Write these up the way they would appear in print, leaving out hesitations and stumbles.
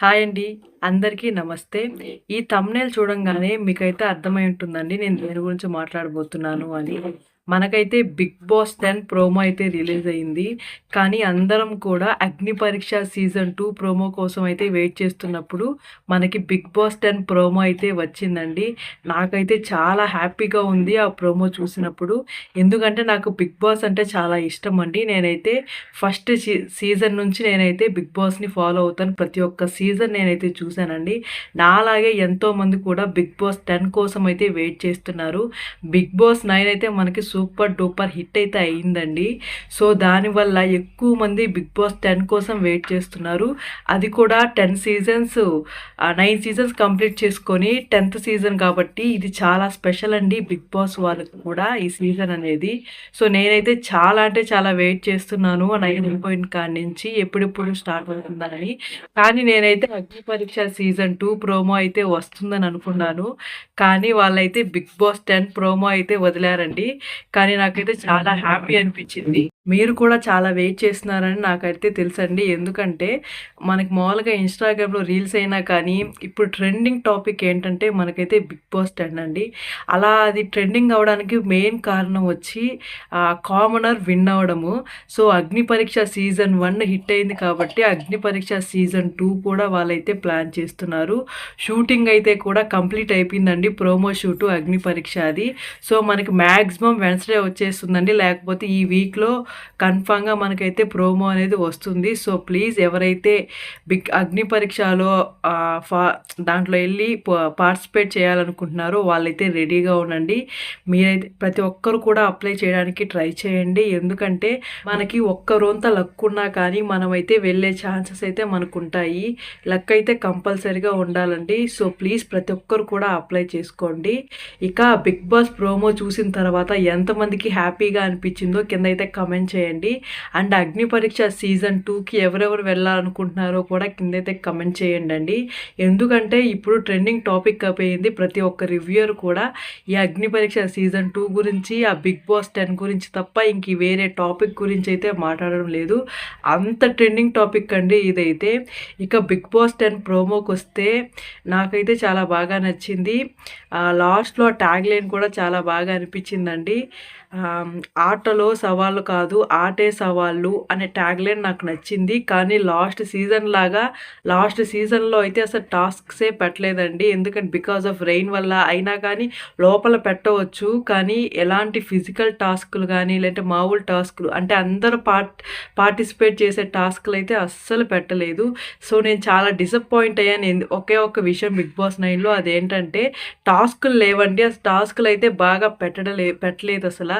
Hi అండి. అందరికీ నమస్తే. ఈ థంబ్‌నెయిల్ చూడంగానే మీకైతే అర్థమై ఉంటుందండి నేను దేని గురించి మాట్లాడబోతున్నాను అని. మనకైతే 'బిగ్ బాస్ 10' ప్రోమో అయితే రిలీజ్ అయింది. కానీ అందరం కూడా 'అగ్ని పరీక్ష సీజన్ 2' ప్రోమో కోసం అయితే వెయిట్ చేస్తున్నప్పుడు మనకి 'బిగ్ బాస్ 10' ప్రోమో అయితే వచ్చిందండి. నాకైతే చాలా హ్యాపీగా ఉంది ఆ ప్రోమో చూసినప్పుడు. ఎందుకంటే నాకు 'బిగ్ బాస్' అంటే చాలా ఇష్టమండి. నేనైతే ఫస్ట్ సీజన్ నుంచి నేనైతే 'బిగ్ బాస్‌ని' ఫాలో అవుతాను. ప్రతి ఒక్క సీజన్ నేనైతే చూసానండి. నాలాగే ఎంతోమంది కూడా 'బిగ్ బాస్ 10' కోసం అయితే వెయిట్ చేస్తున్నారు. 'బిగ్ బాస్ 9' అయితే మనకి సూపర్ డూపర్ హిట్ అయితే అయిందండి. సో, దానివల్ల ఎక్కువ మంది 'బిగ్ బాస్ 10' కోసం వెయిట్ చేస్తున్నారు. అది కూడా 10 సీజన్స్ 9 సీజన్స్ కంప్లీట్ చేసుకొని 10థ్ సీజన్ కాబట్టి ఇది చాలా స్పెషల్ అండి 'బిగ్ బాస్' వాళ్ళకి కూడా ఈ సీజన్ అనేది. సో, నేనైతే చాలా అంటే చాలా వెయిట్ చేస్తున్నాను. 9 అయిపోయిన కాడి నుంచి ఎప్పుడెప్పుడు స్టార్ట్ అవుతుందని. కానీ నేనైతే 'అగ్ని పరీక్ష సీజన్ 2' ప్రోమో అయితే వస్తుందని అనుకున్నాను. కానీ వాళ్ళైతే 'బిగ్ బాస్ 10' ప్రోమో అయితే వదిలారండి. కానీ నాకైతే చాలా హ్యాపీ అనిపించింది. మీరు కూడా చాలా వెయిట్ చేస్తున్నారని నాకైతే తెలుసండి. ఎందుకంటే మనకి మామూలుగా ఇన్‌స్టాగ్రామ్‌లో రీల్స్ అయినా కానీ ఇప్పుడు ట్రెండింగ్ టాపిక్ ఏంటంటే మనకైతే 'బిగ్ బాస్ 10' అండి. అలా అది ట్రెండింగ్ అవ్వడానికి మెయిన్ కారణం వచ్చి కామనర్ విన్ అవ్వడము. సో, 'అగ్ని పరీక్ష సీజన్ 1' హిట్ అయింది కాబట్టి 'అగ్ని పరీక్ష సీజన్ 2' కూడా వాళ్ళైతే ప్లాన్ చేస్తున్నారు. షూటింగ్ అయితే కూడా కంప్లీట్ అయిపోయిందండి. ప్రోమో షూటు 'అగ్ని పరీక్ష' అది. సో, మనకి మాక్సిమం వెన్స్‌డే వచ్చేస్తుందండి. లేకపోతే ఈ వీక్‌లో కన్ఫర్మ్‌గా మనకైతే ప్రోమో అనేది వస్తుంది. సో, ప్లీజ్ ఎవరైతే 'అగ్ని పరీక్షలో' ఆహ్, ఫా దాంట్లో ఎళ్లి పార్టిసిపేట్ చేయాలనుకుంటున్నారో వాళ్ళైతే రెడీగా ఉండండి. మీరైతే ప్రతి ఒక్కరు కూడా అప్లై చేయడానికి ట్రై చేయండి. ఎందుకంటే మనకి ఒక్క రొంత లక్ ఉన్నా కానీ మనమైతే వెళ్ళే ఛాన్సెస్ అయితే మనకుంటాయి. లక్ అయితే కంపల్సరీగా ఉండాలండి. సో, ప్లీజ్ ప్రతి ఒక్కరు కూడా అప్లై చేసుకోండి. ఇక 'బిగ్ బాస్' ప్రోమో చూసిన తర్వాత ఎంతమందికి హ్యాపీగా అనిపించిందో కిందైతే కామెంట్ చేయండి. అండ్ 'అగ్ని పరీక్ష సీజన్ 2'కి ఎవరెవరు వెళ్ళాలనుకుంటున్నారో కూడా కిందైతే కామెంట్ చేయండండి. ఎందుకంటే ఇప్పుడు ట్రెండింగ్ టాపిక్ అయిపోయింది. ప్రతి ఒక్క రివ్యూయర్ కూడా ఈ 'అగ్ని పరీక్ష సీజన్ 2' గురించి, ఆ 'బిగ్ బాస్ 10' గురించి తప్ప ఇంక వేరే టాపిక్ గురించి అయితే మాట్లాడడం లేదు. అంత ట్రెండింగ్ టాపిక్ అండి ఇదైతే. ఇక 'బిగ్ బాస్ 10' ప్రోమోకొస్తే నాకైతే చాలా బాగా నచ్చింది. లాస్ట్‌లో ట్యాగ్‌లైన్ కూడా చాలా బాగా అనిపించిందండి. ఆటలో సవాళ్ళు కాదు ఆటే సవాళ్ళు అనే ట్యాగ్‌లైన్ నాకు నచ్చింది. కానీ లాస్ట్ సీజన్‌లో అయితే అసలు టాస్క్సే పెట్టలేదండి. ఎందుకంటే బికాస్ ఆఫ్ రెయిన్ వల్ల అయినా కానీ లోపల పెట్టవచ్చు. కానీ ఎలాంటి ఫిజికల్ టాస్క్‌లు గానీ లేదంటే మామూలు టాస్క్‌లు అంటే అందరూ పార్టిసిపేట్ చేసే టాస్క్‌లు అయితే అస్సలు పెట్టలేదు. సో, నేను చాలా డిసప్పాయింట్ అయ్యాను. ఒకే ఒక్క విషయం 'బిగ్ బాస్ 9'లో అదేంటంటే టాస్క్‌లు లేవండి. అసలు టాస్క్‌లు అయితే బాగా పెట్టలేదసల.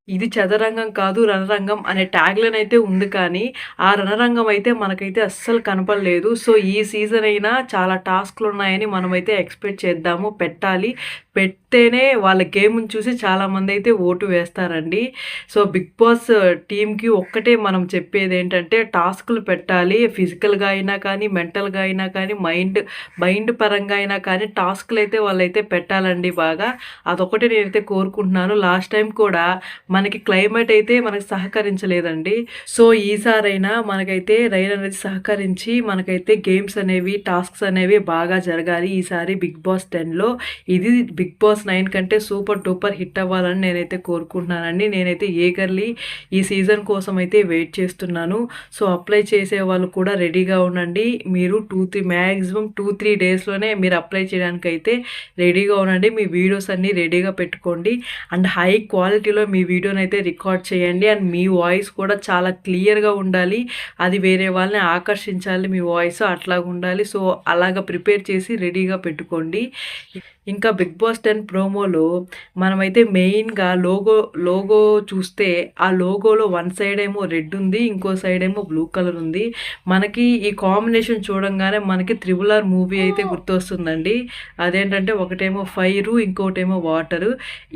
ఇది చదరంగం కాదు రణరంగం అనే ట్యాగ్‌లైన్ అయితే ఉంది కానీ, ఆ రణరంగం అయితే మనకైతే అస్సలు కనపడలేదు. సో, ఈ సీజన్ అయినా చాలా టాస్క్‌లున్నాయని మనమైతే ఎక్స్‌పెక్ట్ చేద్దాము. పెట్టాలి. పెడితేనే వాళ్ళ గేమ్‌ని చూసి చాలామందైతే ఓటు వేస్తారండి. సో, 'బిగ్ బాస్' టీమ్‌కి ఒక్కటే మనం చెప్పేదేంటంటే టాస్క్‌లు పెట్టాలి. ఫిజికల్‌గా అయినా కానీ, మెంటల్‌గా అయినా కానీ, మైండ్ పరంగా అయినా కానీ టాస్క్‌లైతే వాళ్ళైతే పెట్టాలండి బాగా. అదొక్కటే నేనైతే కోరుకుంటున్నాను. లాస్ట్ టైం కూడా మనకి క్లైమేట్ అయితే మనకు సహకరించలేదండి. సో, ఈసారైనా మనకైతే రైన్ అనేది సహకరించి మనకైతే గేమ్స్ అనేవి, టాస్క్స్ అనేవి బాగా జరగాలి ఈసారి 'బిగ్ బాస్ 10'లో. ఇది 'బిగ్ బాస్ 9' కంటే సూపర్ డూపర్ హిట్ అవ్వాలని నేనైతే కోరుకుంటున్నానండి. నేనైతే ఈగర్‌లీ ఈ సీజన్ కోసం అయితే వెయిట్ చేస్తున్నాను. సో, అప్లై చేసేవాళ్ళు కూడా రెడీగా ఉండండి. మీరు మాక్సిమం 2, 3 డేస్‌లోనే మీరు అప్లై చేయడానికైతే రెడీగా ఉండండి. మీ వీడియోస్ అన్నీ రెడీగా పెట్టుకోండి. అండ్ హై క్వాలిటీలో మీ వీడియోనైతే రికార్డ్ చేయండి. అండ్ మీ వాయిస్ కూడా చాలా క్లియర్‌గా ఉండాలి. అది వేరే వాళ్ళని ఆకర్షించాలి మీ వాయిస్ అట్లాగుండాలి. సో, అలాగా ప్రిపేర్ చేసి రెడీగా పెట్టుకోండి. ఇంకా 'బిగ్ బాస్ 10' ప్రోమోలో మనమైతే మెయిన్‌గా లోగో చూస్తే ఆ లోగోలో వన్ సైడ్ ఏమో రెడ్ ఉంది. ఇంకో సైడ్ ఏమో బ్లూ కలర్ ఉంది. మనకి ఈ కాంబినేషన్ చూడంగానే మనకి 'త్రిబుల్ ఆర్' మూవీ అయితే గుర్తొస్తుందండి. అదేంటంటే ఒకటేమో ఫైరు, ఇంకోటేమో వాటరు.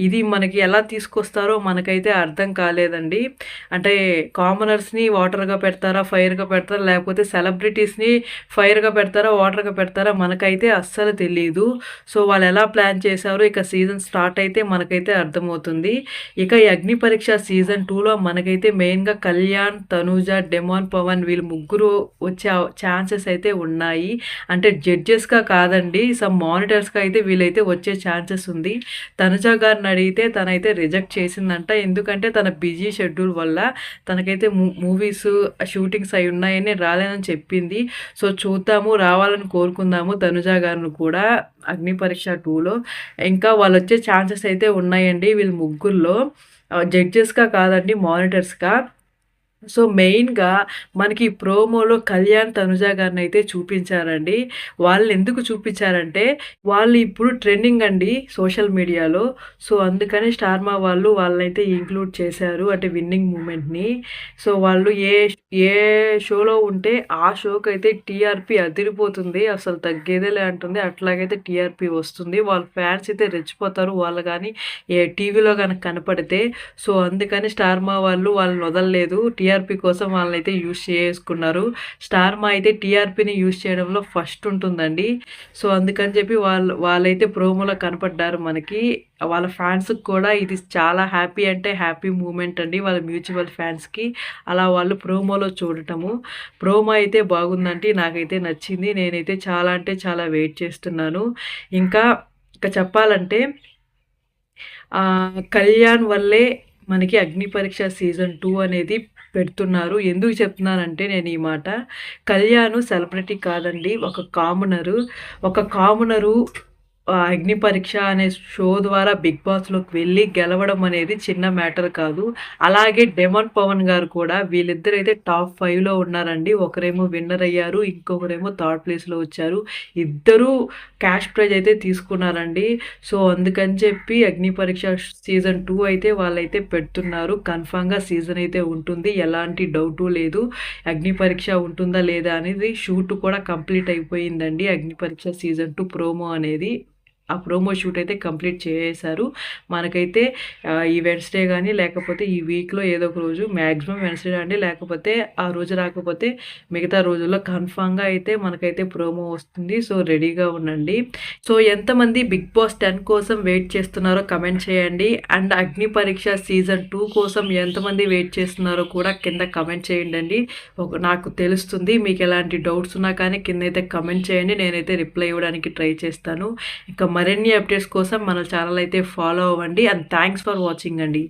ఇది మనకి ఎలా తీసుకొస్తారో మనకైతే అర్థం కాలేదండి. అంటే కామనర్స్‌ని వాటర్‌గా పెడతారా? ఫైర్‌గా పెడతారా? లేకపోతే సెలబ్రిటీస్‌ని ఫైర్‌గా పెడతారా? వాటర్‌గా పెడతారా? మనకైతే అస్సలు తెలీదు. సో, వాళ్ళు ఎలా ఎలా ప్లాన్ చేశారో ఇక సీజన్ స్టార్ట్ అయితే మనకైతే అర్థమవుతుంది. ఇక ఈ 'అగ్ని పరీక్ష' సీజన్ 2లో మనకైతే మెయిన్‌గా కళ్యాణ్, తనూజ, డెమాన్ పవన్ వీళ్ళు ముగ్గురు వచ్చే ఛాన్సెస్ అయితే ఉన్నాయి. అంటే జడ్జెస్‌గా కాదండి. సమ్ మానిటర్స్‌గా అయితే వీళ్ళైతే వచ్చే ఛాన్సెస్ ఉంది. తనుజ గారిని అడిగితే తనైతే రిజెక్ట్ చేసిందంట. ఎందుకంటే తన బిజీ షెడ్యూల్ వల్ల తనకైతే మూవీస్ షూటింగ్స్ అయి ఉన్నాయని రాలేనని చెప్పింది. సో చూద్దాము, రావాలని కోరుకుందాము తనుజ గారిని కూడా 'అగ్ని పరీక్ష 2లో'. ఇంకా వాళ్ళొచ్చే ఛాన్సెస్ అయితే ఉన్నాయండి వీళ్ళు ముగ్గురిలో. జడ్జెస్‌గా కాదండి, మానిటర్స్‌గా. సో, మెయిన్‌గా మనకి ప్రోమోలో కళ్యాణ్, తనుజ గారినైతే చూపించారండి. వాళ్ళెందుకు చూపించారంటే, వాళ్ళు ఇప్పుడు ట్రెండింగ్ అండి సోషల్ మీడియాలో. సో, అందుకని స్టార్మా వాళ్ళు వాళ్ళనైతే ఇంక్లూడ్ చేశారు. అంటే విన్నింగ్ మూమెంట్‌ని. సో, వాళ్ళు ఏ షోలో ఉంటే ఆ షోకైతే టీఆర్‌పీ అదిరిపోతుంది. అసలు తగ్గేదేలే అంటుంది. అట్లాగైతే టీఆర్‌పీ వస్తుంది. వాళ్ళ ఫ్యాన్స్ అయితే రెచ్చిపోతారు. వాళ్ళు గాని టీవీలో గనక కనపడితే. సో, అందుకని స్టార్మా వాళ్ళు వాళ్ళని వదలలేదు. టీఆర్‌పీ కోసం వాళ్ళనైతే యూజ్ చేసుకున్నారు. స్టార్మా అయితే టీఆర్‌పీని యూజ్ చేయడంలో ఫస్ట్ ఉంటుందండి. సో, అందుకని చెప్పి వాళ్ళైతే ప్రోమోలో కనపడ్డారు మనకి. వాళ్ళ ఫ్యాన్స్‌కి కూడా ఇది చాలా హ్యాపీ అంటే హ్యాపీ మూమెంట్ అండి. వాళ్ళ మ్యూచువల్ ఫ్యాన్స్‌కి. అలా వాళ్ళు ప్రోమోలో చూడటము. ప్రోమో అయితే బాగుందండి. నాకైతే నచ్చింది. నేనైతే చాలా అంటే చాలా వెయిట్ చేస్తున్నాను. ఇంకా ఇక చెప్పాలంటే కళ్యాణ్ వల్లే మనకి 'అగ్ని పరీక్ష' సీజన్ 2 అనేది పెడుతున్నారు. ఎందుకు చెప్తున్నానంటే నేను ఈ మాట, కళ్యాణ్ సెలబ్రిటీ కాదండి. ఒక కామనరు 'అగ్ని పరీక్ష' అనే షో ద్వారా బిగ్ బాస్‌లోకి వెళ్ళి గెలవడం అనేది చిన్న మ్యాటర్ కాదు. అలాగే డెమాన్ పవన్ గారు కూడా వీళ్ళిద్దరైతే టాప్ 5లో ఉన్నారండి. ఒకరేమో విన్నర్ అయ్యారు. ఇంకొకరేమో థర్డ్ ప్లేస్‌లో వచ్చారు. ఇద్దరూ క్యాష్ ప్రైజ్ అయితే తీసుకున్నారండి. సో, అందుకని చెప్పి 'అగ్ని పరీక్ష' సీజన్ 2 అయితే వాళ్ళైతే పెడుతున్నారు. కన్ఫర్మ్‌గా సీజన్ అయితే ఉంటుంది. ఎలాంటి డౌటు లేదు. 'అగ్ని పరీక్ష' ఉంటుందా లేదా అనేది షూట్ కూడా కంప్లీట్ అయిపోయిందండి. 'అగ్ని పరీక్ష' సీజన్ 2 ప్రోమో అనేది. ఆ ప్రోమో షూట్ అయితే కంప్లీట్ చేసేశారు. మనకైతే ఈ వెడ్నెస్‌డే గానీ, లేకపోతే ఈ వీక్‌లో ఏదో ఒక రోజు, మాక్సిమం వెడ్నెస్‌డే అండి. లేకపోతే ఆ రోజు రాకపోతే మిగతా రోజుల్లో కన్ఫర్మ్‌గా అయితే మనకైతే ప్రోమో వస్తుంది. సో, రెడీగా ఉండండి. సో, ఎంతమంది 'బిగ్ బాస్ 10' కోసం వెయిట్ చేస్తున్నారో కమెంట్ చేయండి. అండ్ 'అగ్ని పరీక్ష' సీజన్ 2 కోసం ఎంతమంది వెయిట్ చేస్తున్నారో కూడా కింద కమెంట్ చేయండండి. నాకు తెలుస్తుంది. మీకు ఎలాంటి డౌట్స్ ఉన్నా కానీ కిందైతే కమెంట్ చేయండి. నేనైతే రిప్లై ఇవ్వడానికి ట్రై చేస్తాను. ఇంకా మరిన్ని అప్డేట్స్ కోసం మన ఛానల్ అయితే ఫాలో అవ్వండి. అండ్ థ్యాంక్స్ ఫర్ వాచింగ్ అండి.